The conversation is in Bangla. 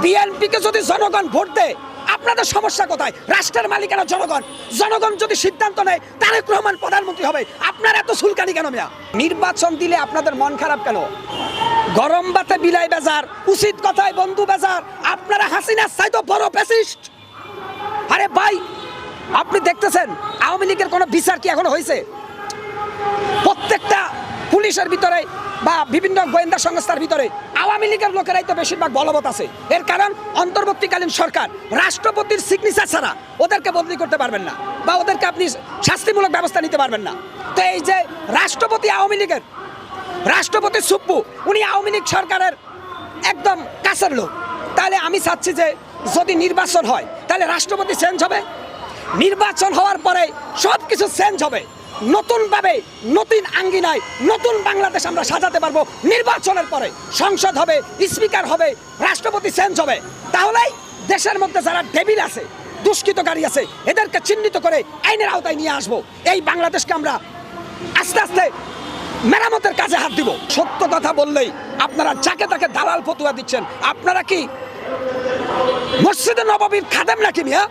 বিএনপিকে যদি জনগণ ভোট দেয় আপনাদের সমস্যা কোথায়? রাষ্ট্রের মালিকানা জনগণ, জনগণ যদি সিদ্ধান্ত নেয় তারেক রহমান প্রধানমন্ত্রী হবে, আপনার এত সুলকানি কেন মিয়া? নির্বাচন দিলে আপনাদের মন খারাপ কেন? গরম বাতে বিলাই বাজার, উচিত কথায় বন্ধু বাজার। আপনারা হাসিনার চাইতো বড় ফ্যাসিস্ট। আরে ভাই, আপনি দেখতেছেন আওয়ামী লীগের কোনো বিচার কি এখনো হয়েছে? প্রত্যেকটা পুলিশের ভিতরে বা বিভিন্ন গোয়েন্দা সংস্থার ভিতরে আওয়ামী লীগের লোকেরাই তো বেশিরভাগ বলবৎ আছে। এর কারণ অন্তর্বর্তীকালীন সরকার রাষ্ট্রপতির সিগনেচার ছাড়া ওদেরকে বদলি করতে পারবেন না বা ওদেরকে আপনি শাস্তিমূলক ব্যবস্থা নিতে পারবেন না। তো এই যে রাষ্ট্রপতি আওয়ামী লীগের, রাষ্ট্রপতি সুপ্পু, উনি আওয়ামী লীগ সরকারের একদম কাছের লোক। তাহলে আমি চাচ্ছি যে যদি নির্বাচন হয় তাহলে রাষ্ট্রপতি চেঞ্জ হবে, নির্বাচন হওয়ার পরে সব কিছু চেঞ্জ হবে, নতুনভাবে নতুন আঙ্গিনায় নতুন বাংলাদেশ আমরা সাজাতে পারবো। নির্বাচনের পরে সংসদ হবে, স্পিকার হবে, রাষ্ট্রপতি চেঞ্জ হবে। তাহলেই দেশের মধ্যে যারা ডেভিল আছে, দুষ্কৃতকারী আছে, এদেরকে চিহ্নিত করে আইনের আওতায় নিয়ে আসবো। এই বাংলাদেশকে আমরা আস্তে আস্তে মেরামতের কাজে হাত দিব। সত্য কথা বললেই আপনারা যাকে তাকে দালাল ফতুয়া দিচ্ছেন। আপনারা কি মসজিদে নববীর খাদেম নাকি মিয়া?